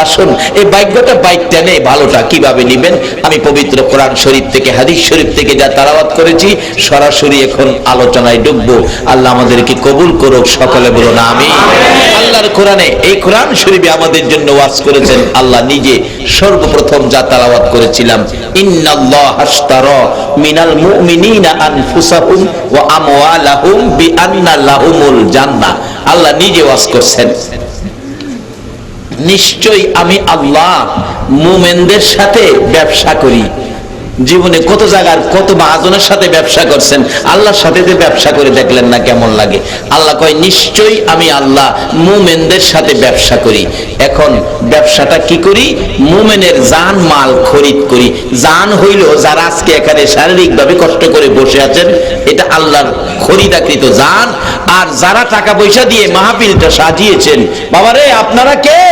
আসুন এই ভাগ্যটা বাইকটা নেই, ভালোটা কিভাবে নিবেন আমি পবিত্র কোরআন শরীফ থেকে হাদিস শরীফ থেকে যা তেলাওয়াত করেছি সরাসরি এখন আলোচনায় ঢুকবো। আল্লাহ আমাদেরকে কবুল করুক, সকলে বলুন আমিন। আল্লাহর কোরআনে এই কোরআন শরীফে আমাদের জন্য ওয়াজ করেছেন আল্লাহ নিজে। সর্বপ্রথম যা তেলাওয়াত করেছিলাম ইন্নাল্লাহ আশতারা মিনাল মুমিনিনা আনফুসাহুম ওয়া আমওয়ালাহুম বিআন্না লাহুমুল জান্নাহ। আল্লাহ নিজে ওয়াজ করছেন, নিশ্চয়ই আমি আল্লাহ মুমিনদের সাথে ব্যবসা করি। জীবনে কত জায়গার কত মহাজনের সাথে ব্যবসা করছেন, আল্লাহর সাথে যে ব্যবসা করে দেখলেন না কেমন লাগে? আল্লাহ কয় নিশ্চয়ই আমি আল্লাহ মুমিনদের সাথে ব্যবসা করি। এখন ব্যবসাটা কি করি? মুমিনের জান মাল খরিদ করি। জান হইল যারা আজকে এখানে শারীরিকভাবে কষ্ট করে বসে আছেন, এটা আল্লাহর খরিদাকৃত জান। আর যারা টাকা পয়সা দিয়ে মাহফিলটা সাজিয়েছেন, বাবারে আপনারা কে?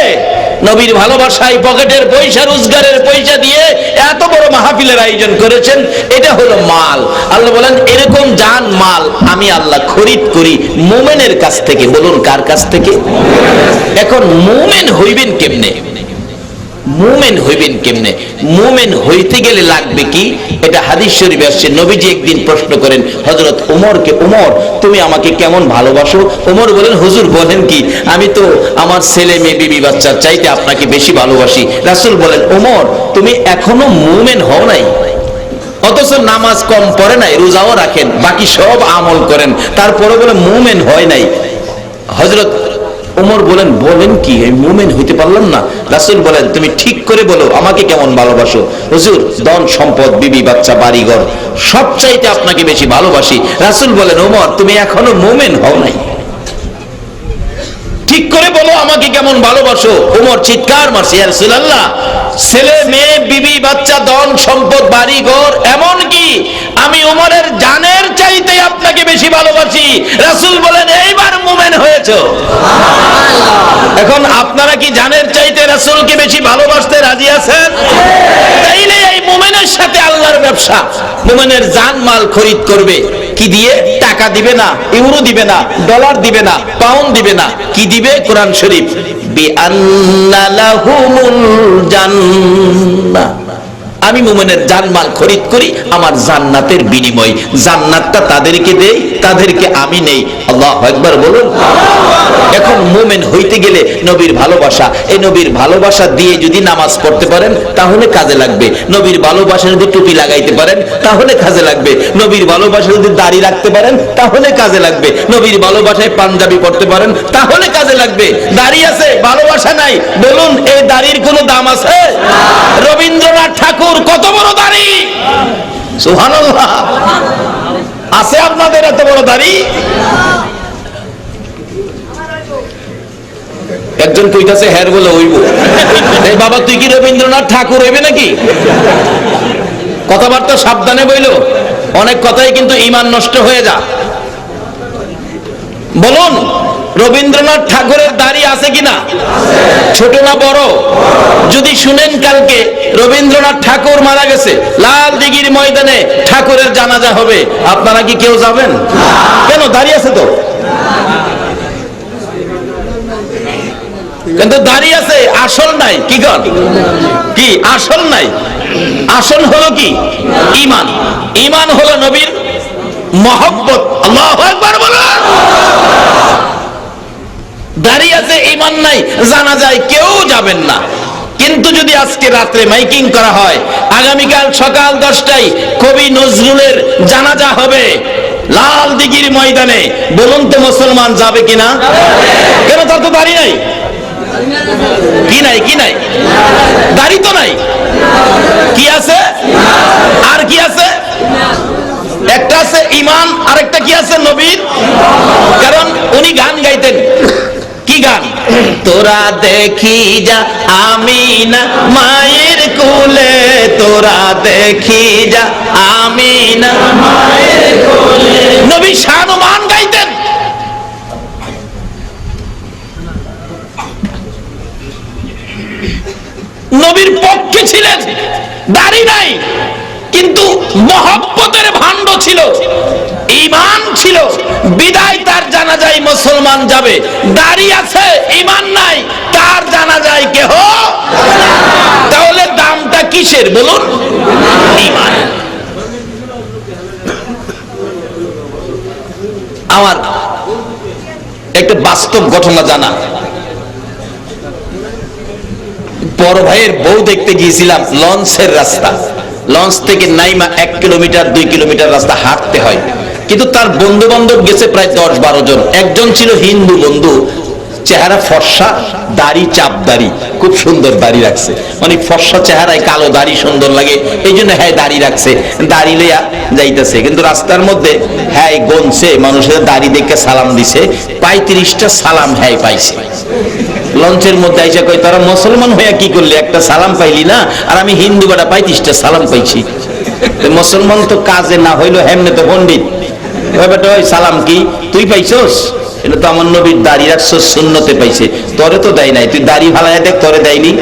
নবীর ভালোবাসায় পকেটের পয়সা রোজগারের পয়সা দিয়ে এত বড় মাহফিলের আয়োজন করেছেন, এটা হলো মাল। আল্লাহ বলেন এরকম জান মাল আমি আল্লাহ খরিদ করি মুমিনের কাছ থেকে। বলুন কার কাছ থেকে? এখন মুমিন হইবেন কেমনে? মুমিন হইবেন কেমনে? মুমিন হইতে গেলে লাগবে কি? এটা হাদিস শরীফে আসছে। নবীজি একদিন প্রশ্ন করেন হযরত ওমরকে, ওমর তুমি আমাকে কেমন ভালোবাসো? ওমর বলেন হুজুর বলেন কি, আমি তো আমার ছেলে মেয়ে বিবি বাচ্চার চাইতে আপনাকে বেশি ভালোবাসি। রাসূল বলেন ওমর তুমি এখনো মুমিন হও নাই, অথচ নামাজ কম পড়ে নাই, রোজাও রাখেন, বাকি সব আমল করেন, তারপরে বলে মুমিন হয় নাই। হযরত ওমর বলেন বলেন কি, আমি মুমিন হইতে পারলাম না? রাসূল বলেন তুমি ঠিক করে বলো আমাকে কেমন ভালোবাসো? হুজুর ধন সম্পদ বিবি বাচ্চা বাড়িঘর সবচাইতে আপনাকে বেশি ভালোবাসি। রাসূল বলেন ওমর তুমি এখনো মুমিন হও নাই, ঠিক করে বলো আমাকে কেমন ভালোবাসো? ওমর চিৎকার মারছে ইয়া রাসূলুল্লাহ, ছেলে মেয়ে বিবি বাচ্চা ধন সম্পদ বাড়িঘর এমন কি আমি ওমরের জানের চাইতে আপনাকে বেশি ভালোবাসি। রাসূল বলেন এইবার মুমিন হয়েছো। এখন আপনারা কি জানের চাইতে রাসূলকে বেশি ভালোবাসতে রাজি আছেন? তাইলে এই মুমিনের সাথে আল্লাহর ব্যবসা। মুমিনের জান মাল খরিদ করবে কি দিয়ে? টাকা দিবে না, ইউরো দিবে না, ডলার দিবে না, পাউন্ড দিবে না, কি দিবে? কোরআন শরীফ বিআন্না লাহুমুল জান্নাহ। আমি মুমিনের জানমাল খরিদ করি আমার জান্নাতের বিনিময়। জান্নাতটা তাদেরকে দেই, তাদেরকে আমি নেই। আল্লাহু আকবার বলুন। এখন মুমিন হইতে গেলে নবীর ভালোবাসা, এই নবীর ভালোবাসা দিয়ে যদি নামাজ পড়তে পারেন তাহলে কাজে লাগবে। নবীর ভালোবাসা যদি টুপি লাগাইতে পারেন তাহলে কাজে লাগবে। নবীর ভালোবাসা যদি দাড়ি রাখতে পারেন তাহলে কাজে লাগবে। নবীর ভালোবাসায় পাঞ্জাবি পড়তে পারেন তাহলে কাজে লাগবে। দাড়ি আছে ভালোবাসা নাই, বলুন এই দাড়ির কোনো দাম আছে? রবীন্দ্রনাথ ঠাকুর কত বড় দাড়ি, সুবহানাল্লাহ। আছে আপনাদের এত বড় দাড়ি? একজন কইতাছে হ্যার বলে হইব। এই বাবা তুই কি রবীন্দ্রনাথ ঠাকুর হইবে নাকি? কথাবার্তা সাবধানে বইলো, অনেক কথাই কিন্তু ঈমান নষ্ট হয়ে যা। বলুন রবীন্দ্রনাথ ঠাকুরের দাড়ি আছে কিনা? ছোট না বড়? যদি শুনেন কালকে রবীন্দ্রনাথ ঠাকুর মারা গেছে, লাল দিঘির ময়দানে ঠাকুরের জানাজা হবে, আপনারা কি কেউ যাবেন? কেন? দাড়ি আছে তো। কিন্তু দাড়ি আছে, আসল নাই। কি কর কি আসল নাই? আসল হলো কি? ঈমান। ঈমান হলো নবীর মহব্বত। আল্লাহু আকবার বলুন। দাড়ি আছে ঈমান নাই, জানাজায় কেউ যাবেন না। কিন্তু যদি আজকে রাত্রে মাইকিং করা হয় আগামীকাল সকাল 10টায় কবি নজরুলের জানাজা হবে লাল দিঘির ময়দানে, বলুন তো মুসলমান যাবে কিনা? কেন? তার তো দাড়ি নাই। কি নাই? কি নাই? দাড়ি তো নাই। কি আছে? আর কি আছে? একটা আছে ঈমান, আরেকটা কি আছে? নবীর। কারণ উনি গান গাইতেন। কি গান? তোরা দেখি যা আমিনা মায়ের কোলে, তোরা দেখি যা আমিনা মায়ের কোলে। নবী শান ও মান গাইতেন। নবীর পক্ষে ছিলেন, দাড়ি নাই কিন্তু মহব্বতের ভাণ্ড ছিল, ঈমান ছিল, বিদায় তার জানাজায় মুসলমান যাবে। দাড়ি আছে, ঈমান নাই, তার জানাজায় কেহ কিসের বলুন? ঈমান। আমার একটা বাস্তব ঘটনা জানা। বড় ভাইয়ের বউ দেখতে গিয়েছিলাম, লঞ্চের রাস্তা, লঞ্চ থেকে নাইমা 1 কিলোমিটার 2 কিলোমিটার রাস্তা হাঁটতে হয়, কিন্তু তার বন্ধু বান্ধব গেছে প্রায় 10-12 জন। একজন ছিল হিন্দু বন্ধু, চেহারা ফর্সা, দাড়ি চাপ দাড়ি, খুব সুন্দর দাড়ি রাখছে, মানে ফর্সা চেহারায় কালো দাড়ি সুন্দর লাগে, এই জন্য হ্যাঁ দাড়ি রাখছে, দাড়ি লইয়া যাইতেছে। কিন্তু রাস্তার মধ্যে হ্যাঁ গনছে, মানুষের দাড়ি দেখে সালাম দিছে, 35টা সালাম হ্যাঁ পাইছে। লঞ্চের মধ্যে আইসা কই, তারা মুসলমান হইয়া কি করলি, একটা সালাম পাইলি না? আর আমি হিন্দু বেটা 35টা সালাম পাইছি। মুসলমান তো কাজে না হইলো, হেমনে তো পণ্ডিত। বেটা ওই সালাম কি তুই পাইছস? এটা তো আমার নবীর দাড়ি রাখছস, সুন্নতে পাইছে, তোরে তো দেয় নাই, তুই দাড়ি ভালায় দেখ, তোরে দেয়নি।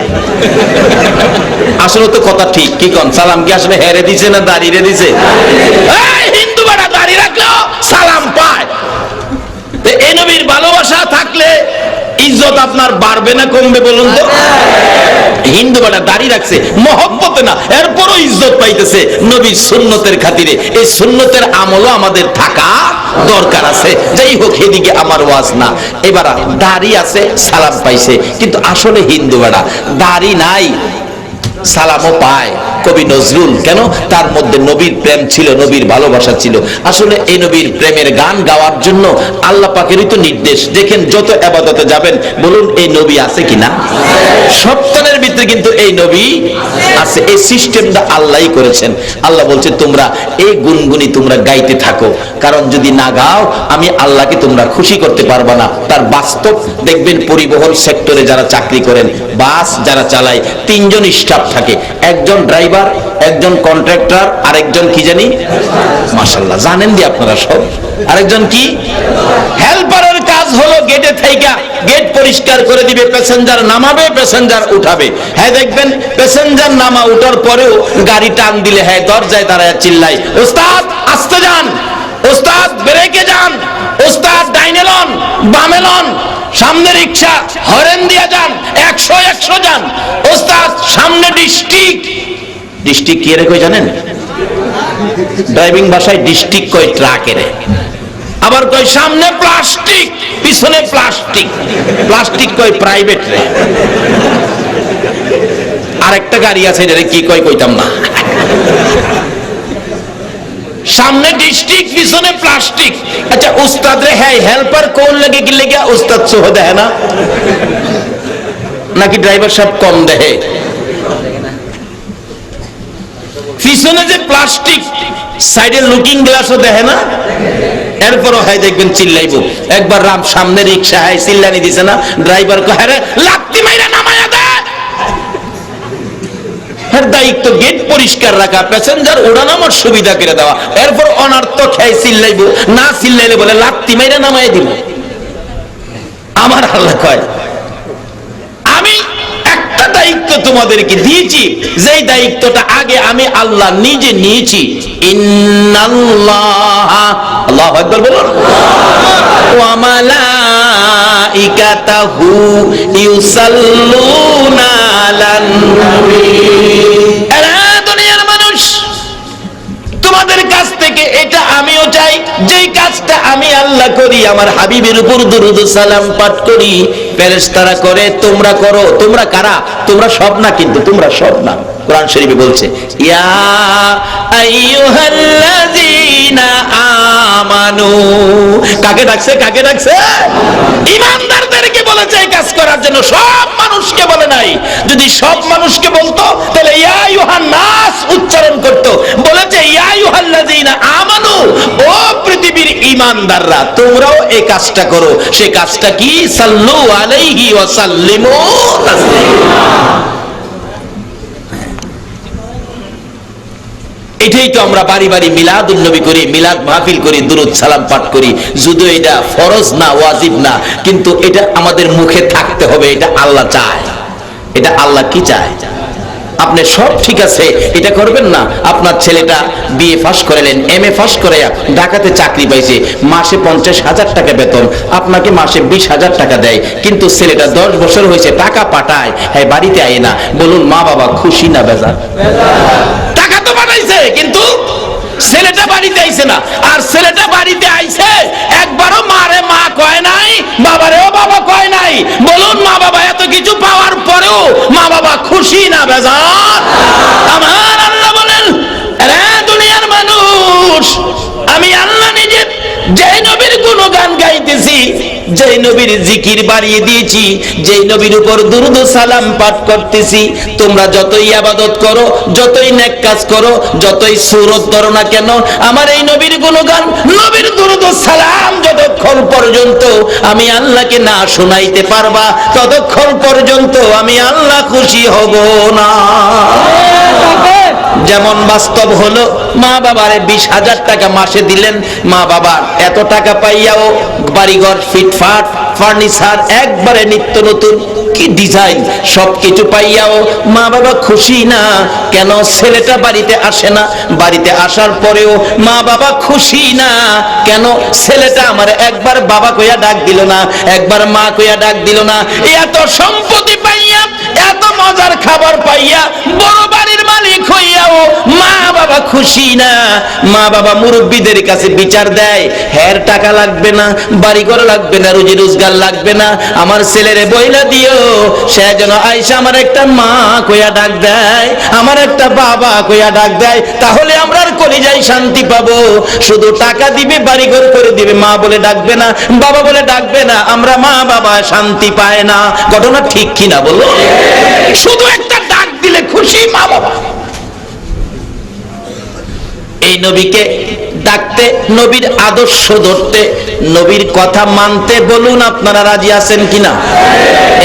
আসলে তো কথা ঠিক, কি কোন? সালাম কি আসলে হেরে দিছে না দাড়িরে দিছে? হিন্দু বেটা দাড়ি রাখলো সালাম পায়। এই নবীর ভালোবাসা থাকলে ইজ্জত আপনার বাড়বে না কমবে বলুন তো? হিন্দু বেটা দাড়ি রাখছে মহব্বতে না, এরপরও ইজ্জত পাইতেছে নবীর সুন্নতের খাতিরে। এই সুন্নতের আমলও আমাদের থাকা দরকার আছে। যাই হোক, এদিকে আমার ওয়াজ না। এবার দাড়ি আছে, সালাম পাইছে, কিন্তু আসলে হিন্দু বেটা দাড়ি নাই, সালামও পায়। কবি নজরুল কেন? তার মধ্যে নবীর প্রেম ছিল, নবীর ভালোবাসা ছিল। আসলে এই নবীর প্রেমের গান গাওয়ার জন্য আল্লাহ পাকেরই তো নির্দেশ। দেখেন, যত ইবাদতে যাবেন বলুন এই নবী আছে কিনা? সপ্তাহের ভিতরে কিন্তু এই নবী আছে। এই সিস্টেমটা আল্লাহই করেছেন। আল্লাহ বলছে তোমরা এই গুনগুনি তোমরা গাইতে থাকো, কারণ যদি না গাও আমি আল্লাহকে তোমরা খুশি করতে পারবা না। তার বাস্তব দেখবেন, পরিবহন সেক্টরে যারা চাকরি করেন, বাস যারা চালায়, 3 জন স্টাফ থাকে, একজন ড্রাইভার, একজন কন্ট্রাক্টর, আরেকজন কি জানি, মাশাআল্লাহ জানেন দি আপনারা সব, আরেকজন কি হেল্পারের কাজ হলো গেটে থাইকা গেট পরিষ্কার করে দিবে, প্যাসেঞ্জার নামাবে, প্যাসেঞ্জার উঠাবে। হ্যাঁ দেখবেন প্যাসেঞ্জার নামা উঠার পরেও গাড়ি টান দিলে হ্যাঁ দরজায় দাঁড়ায় চিল্লাই, ওস্তাদ আস্তে যান, ওস্তাদ ব্রেকে যান, ওস্তাদ ডাইনে লন, বামে লন, সামনে রিক্সা হরেন দিয়া যান, 100 যান, ওস্তাদ সামনে ডিস্ট্রিক্ট। ডিস্ট্রিক্ট কি রে কই জানেন? ড্রাইভিং ভাষায় ডিস্ট্রিক্ট কই ট্রাকেরে। আবার কই সামনে প্লাস্টিক, পিছনে প্লাস্টিক, প্লাস্টিক কই প্রাইভেট রে। আরেকটা গাড়ি আছে রে, কি কই কইতাম না। সামনে ডিস্ট্রিক্ট, পিছনে প্লাস্টিক। আচ্ছা উস্তাদ রে হ্যাঁ হেল্পার কোন লাগে কি লেগে? উস্তাদ সহ দেয় না নাকি ড্রাইভার সব কম দেহে? পিছনে যে প্লাস্টিক, সাইডে লুকিং গ্লাসও দেখে না, এরপরও হয় দেখবেন চিল্লাইব। একবার রাম সামনে রিক্সা হয় চিল্লানি দিছে না, ড্রাইভার কয় আরে লাত্তি মাইরা নামায়া দে। দায়িত্ব গেট পরিষ্কার রাখা, প্যাসেঞ্জার ওঠানামার সুবিধা করে দেওয়া, এরপর অনার্থক খেয়ে চিল্লাইব, না চিল্লাইলে বলে লাত্তি মাইরা নামায় দিব। আমার আল্লাহ কয় আমি একটা দায়িত্ব তোমাদেরকে দিয়েছি, যেই দায়িত্বটা আগে আমি আল্লাহ নিজে নিয়েছি। ইন্নাল্লাহা, আল্লাহু আকবার বলুন, ওয়া মালাইকাতাহু ইউসাল্লুনা আলান নবী। এরা দুনিয়ার মানুষ, তোমাদের কাছ থেকে এটা আমিও চাই, যেই কাজটা আমি আল্লাহ করি, আমার হাবিবের উপর দুরূদ সালাম পাঠ করি, ফেরেশতারা করে, তোমরা করো। তোমরা কারা? তোমরা সব না, কিন্তু তোমরা সব না। কোরআন শরীফে বলছে ইয়া আইয়ুহাল্লাযীনা আমানু। কাকে ডাকছে? কাকে ডাকছে? ঈমানদারদেরকে বলেছে এই কাজ করার জন্য, সব মানুষকে বলে নাই। যদি সব মানুষকে বলতো তাহলে ইয়া আইয়ুহান নাস উচ্চারণ করতো। বলেছে ইয়া আইয়ুহাল্লাযীনা আমানু, ও পৃথিবীর ঈমানদাররা তোমরাও এই কাজটা করো। সে কাজটা কি? সাল্লু আলাইহি ওয়া সাল্লিমু তাসলিমা। এটাই তো আমরা বাড়ি বাড়ি মিলাদুন নবী করি, মিলাদ মাহফিল করি, দুরূদ সালাম পাঠ করি। যদিও এটা ফরজ না, ওয়াজিব না, কিন্তু এটা আমাদের মুখে থাকতে হবে। এটা আল্লাহ চায়। এটা আল্লাহ কি চায়? আপনি সব ঠিক আছে, এটা করবেন না। আপনার ছেলেটা বিএ পাস করালেন, এমএ পাস করে ঢাকাতে চাকরি পাইছে, মাসে 50,000 টাকা বেতন, আপনাকে মাসে 20,000 টাকা দেয়, কিন্তু ছেলেটা 10 বছর হয়েছে টাকা পাঠায়, হ্যাঁ বাড়িতে আয় না, বলুন মা বাবা খুশি না বেজার? টাকা তো পাঠাইছে কিন্তু ছেলেটা বাড়িতে আইছে না। আর ছেলেটা বাড়িতে আইছে, একবারও মারে মা কয় নাই, বাবারেও বাবা কয় নাই। বলুন মা বাবা এত কিছু পাওয়ার পরেও মা বাবা খুশি না বেজার? আমার আল্লাহ বলেন, রে দুনিয়ার মানুষ, আমি আল্লাহ নিজে যেই নবীর গুণগান গাইতেছি, যেই নবীর জিকির বাড়িয়ে দিয়েছি, যেই নবীর উপর দুরূদ ও সালাম পাঠ করতেছি, তোমরা যতই ইবাদত করো, যতই নেক কাজ করো, যতই সূরত ধরো না কেন, আমার এই নবীর গুণগান, নবীর দুরূদ ও সালাম যতক্ষণ পর্যন্ত আমি আল্লাহকে না শোনাইতে পারবা, ততক্ষণ পর্যন্ত আমি আল্লাহ খুশি হব না। যেমন বাস্তব হলো, মা বাবারে 20,000 টাকা মাসে দিলেন, মা বাবার এত টাকা পাইয়াও বাড়িঘর ফিটফাট, ফার্নিচার একবারে নিত্য নতুন, কি ডিজাইন, সবকিছু পাইয়াও মা বাবা খুশি না কেন? ছেলেটা বাড়িতে আসে না, বাড়িতে আসার পরেও মা বাবা খুশি না কেন? ছেলেটা আমার একবার বাবা কইয়া ডাক দিল না, একবার মা কইয়া ডাক দিল না। এত সম্পত্তি পাইয়া, এত মজার খাবার পাইয়া, বড় বাড়ির মালিক হইয়াও মা বাবা খুশি না। মা বাবা মুরব্বীদের কাছে বিচার দেয়, হ্যার টাকা লাগবে না, বাড়িঘর লাগবে না, রুজি রোজগার লাগবে না, আমার ছেলেরে বইলা দিও, সে যেন আইসা আমার একটা মা কইয়া ডাক দেয়, আমার একটা বাবা কইয়া ডাক দেয়, তাহলে আমরা আর কলিজায় শান্তি পাবো। শুধু টাকা দিবে, বাড়িঘর করে দিবে, মা বলে ডাকবে না, বাবা বলে ডাকবে না, আমরা মা বাবা শান্তি পায় না। ঘটনা ঠিক কিনা বলো? শুধু একটা ডাক দিলে খুশি মা বাবা। এই নবীকে ডাকতে, নবীর আদর্শ ধরতে, নবীর কথা মানতে বলুন আপনারা রাজি আছেন কিনা?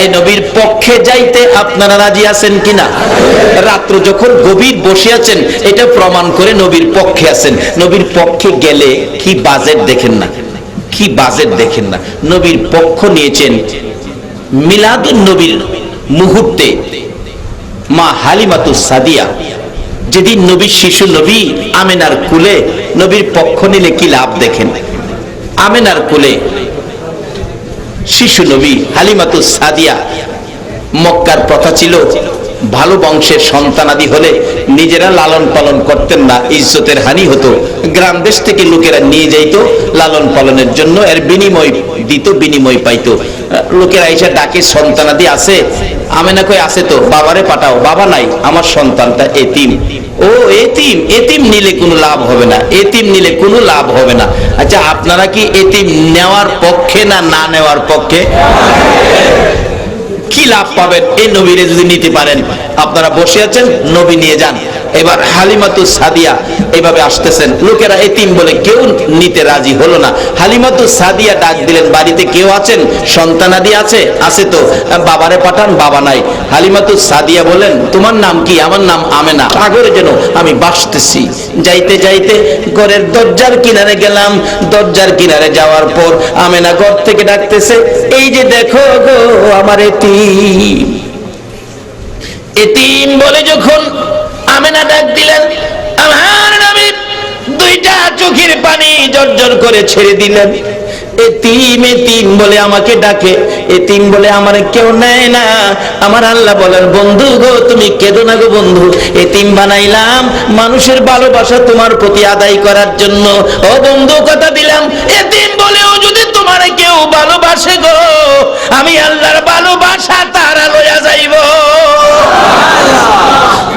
এই নবীর পক্ষে যাইতে আপনারা রাজি আছেন কিনা? রাত্র যখন গভীর বসে আছেন, এটা প্রমাণ করে নবীর পক্ষে আছেন। নবীর পক্ষে গেলে কি বাজেট দেখেন না, কি বাজেট দেখেন না। নবীর পক্ষ নিয়েছেন মিলাদুন নবীর মুহূর্তে মা হালিমাতুস সাদিয়া, যেদিন নবীর শিশু নবী আমেনার কুলে নবীর পক্ষ নিলে কি লাভ দেখেন। আমেনার কুলে শিশু নবী হালিমাতুস সাদিয়া, মক্কার প্রথা ছিল ভালো বংশের সন্তানাদি হলে নিজেরা লালন পালন করতেন না, ইজ্জতের হানি হতো। গ্রাম দেশ থেকে লোকেরা নিয়ে যাইতো লালন পালনের জন্য, এর বিনিময় দিত, বিনিময় পাইতো। লোকেরা এসে ডাকে, সন্তানাদি আছে? আমেনা কই আছে তো, বাবারে পাঠাও। বাবা নাই, আমার সন্তানটা এতিম। ও এতিম, এতিম নিলে কোনো লাভ হবে না, এতিম নিলে কোনো লাভ হবে না। আচ্ছা আপনারা কি এতিম নেওয়ার পক্ষে না না নেওয়ার পক্ষে? কি লাভ পাবেন এই নবীরে যদি নিতে পারেন? আপনারা বসে আছেন, নবী নিয়ে যান। এবার হালিমাতুস সাদিয়া এইভাবে আসতেছেন, লোকেরা এতিম বলে কেউ নিতে রাজি হলো না। হালিমাতুস সাদিয়া ডাক দিলেন, বাড়িতে কেউ আছেন? সন্তানাদি আছে? আছে তো, বাবারে পাঠান। বাবা নাই। হালিমাতুস সাদিয়া বলেন, তোমার নাম কি? আমার নাম আমেনা। সাগরে যেন আমি বাসতেছি। যাইতে যাইতে ঘরের দরজার কিনারে গেলাম। দরজার কিনারে যাওয়ার পর আমেনা ঘর থেকে ডাকতেছে, এই যে দেখো গো আমার এতিম। এতিম বলে যখন আমেনা ডাক দিলেন, আমার নবী দুইটা চোখের পানি জর্জর করে ছেড়ে দিলেন। এতিম এতিম বলে আমাকে ডাকে, এতিম বলে আমার কেউ নেয় না। আমার আল্লাহ বলেন, বন্ধু গো তুমি কেঁদো না গো বন্ধু, এতিম বানাইলাম মানুষের ভালোবাসা তোমার প্রতি আদায় করার জন্য। ও বন্ধু কথা দিলাম, এতিম বলেও যদি তোমার কেউ ভালোবাসে গো, আমি আল্লাহর ভালোবাসা তারা লইয়া যাইব।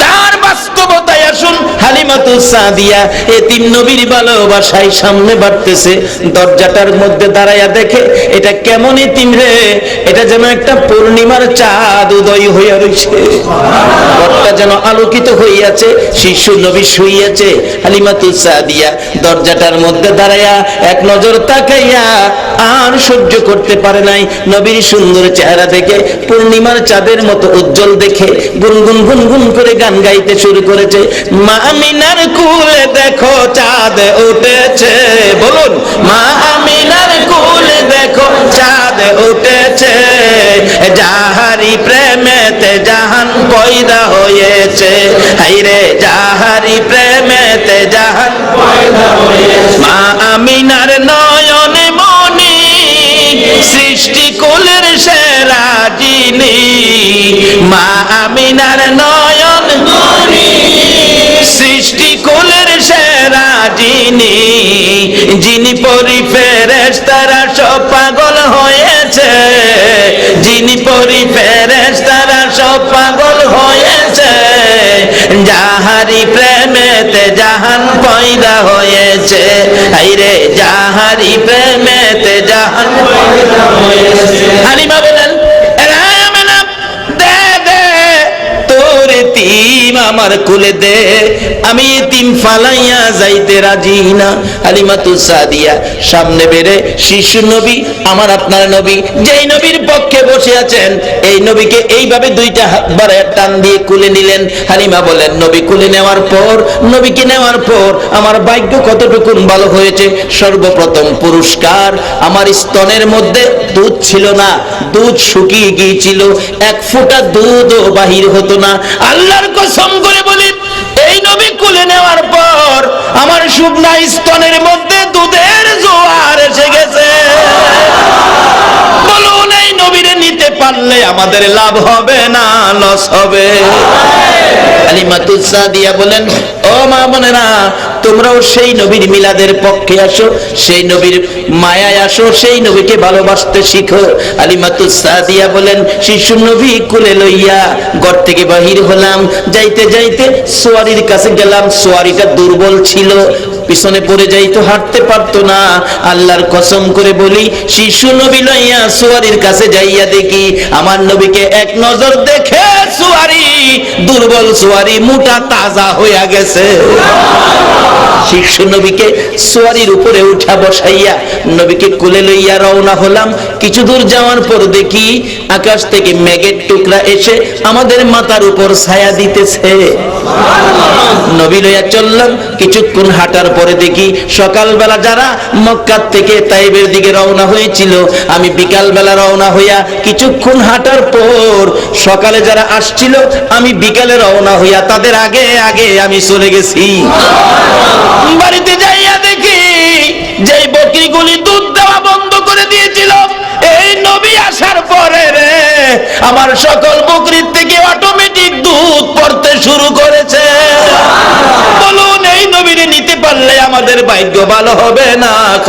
তার বাস্তবতায় আসুন, হালিমাতুস সাদিয়া এতিম নবীর ভালোবাসায় সামনে বাড়তেছে। দরজাটার মধ্যে দাঁড়াইয়া দেখে, এটা কেমন এতিম রে, এটা যেন একটা পূর্ণিমার চাঁদ উদয় হইয়া রইছে, ঘরটা যেন আলোকিত হইয়াছে, শিশু নবী শুইয়াছে। হালিমাতুস সাদিয়া দরজাটার মধ্যে দাঁড়াইয়া এক নজর তাকাইয়া আর সহ্য করতে পারে নাই। নবীর সুন্দর চেহারা দেখে, পূর্ণিমার চাঁদের মতো উজ্জ্বল দেখে গুনগুন গুনগুন করে গান গাইতে শুরু করেছে। মা আমিনার কুলে দেখো চাঁদ উঠেছে, বলুন মা আমিনার কুলে দেখো চাঁদ উঠেছে, যাহারি প্রেমেতে জাহান পয়দা হয়েছে। হয়েছে। হাইরে যাহারি প্রেমেতে জাহান পয়দা হয়েছে। মা আমিনার নয়নে মনি সৃষ্টি কুলের সেরা যিনি। মা আমিনার নয়ন মনি সৃষ্টি কুলের সেরা যিনি। যিনি পরি ফেরেশতারা সব পাগল হয়েছে। যিনি পরি ফেরেশতারা সব পাগল হয়েছে। যাহারি প্রেমেতে জাহান পয়দা হয়েছে। হাইরে যাহারি প্রেমেতে জাহান পয়দা হয়েছে। হালিমা বলেন আমার কুলে দে, আমি এতিম ফালাইয়া যাইতে রাজি না। হালিমাতুস সাদিয়া সামনে বেরে শিশু নবী, আমার আপনার নবী, যেই নবীর পক্ষে বসে আছেন, এই নবীকে এইভাবে দুইটা হাত বাড়ায় টান দিয়ে কুলে নিলেন। হালিমা বলেন নবী কুলে নেওয়ার পর, নবীকে নেওয়ার পর আমার ভাগ্য কতটুকুন ভালো হয়েছে। সর্বপ্রথম পুরস্কার, আমার স্তনের মধ্যে দুধ ছিল না, দুধ শুকিয়ে গিয়েছিল, এক ফোঁটা দুধও বাহির হতো না। আল্লাহর কসম করে বলি, এই নবী কুলে নেওয়ার পর আমার শুকনা স্তনের মধ্যে দুধের জোয়ার এসে গেছে। বলুন এই নবীরে নিতে পারলে আমাদের লাভ হবে না লস হবে? হালিমাতুস সাদিয়া বলেন ও মা বোনেরা, তোমরাও সেই নবীর মিলাদের পক্ষে আসো, সেই নবীর মায়ায় আসো, সেই নবীকে ভালোবাসতে শিখো। হালিমাতুস সাদিয়া বলেন শিশু নবী কুলে লইয়া ঘর থেকে বাহির হলাম। যাইতে যাইতে সোয়ারির কাছে গেলাম, সোয়ারিটা দুর্বল ছিল, পিছনে পড়ে যাইতো, হাঁটতে পারতো না। আল্লাহর কসম করে বলি, শিশু নবী লইয়া সোয়ারির কাছে যাইয়া দেখি আমার নবীকে এক নজর দেখে সোয়ারি, দুর্বল সোয়ারি মোটা তাজা হইয়া গেছে। শিশু নবীকে সোয়ারির উপরে উঠা বসাইয়া নবীকে কোলে লইয়া রওনা হলাম। কিছু দূর যাওয়ার পর দেখি আকাশ থেকে মেঘের টুকরা এসে আমাদের মাথার উপর ছায়া দিতেছে। নবী লইয়া চললাম। কিছুক্ষণ হাঁটার পরে দেখি সকালবেলা যারা মক্কা থেকে তাইবের দিকে রওনা হয়েছিল, আমি বিকালবেলা রওনা হইয়া কিছুক্ষণ হাঁটার পর সকালে যারা আসছিল, আমি বিকালে রওনা হইয়া তাদের আগে আগে আমি চলে গেছি। বাড়িতে যাইয়া দেখি যে বকরিগুলি দুধ দেওয়া বন্ধ করে দিয়েছিল, এই নবী আসার পরে রে আমার সকল বকরির থেকে অটোমেটিক দুধ পড়তে শুরু করেছে। বলুন এই নবীরে নিতে পারলে আমাদের ভাগ্য ভালো হবে না?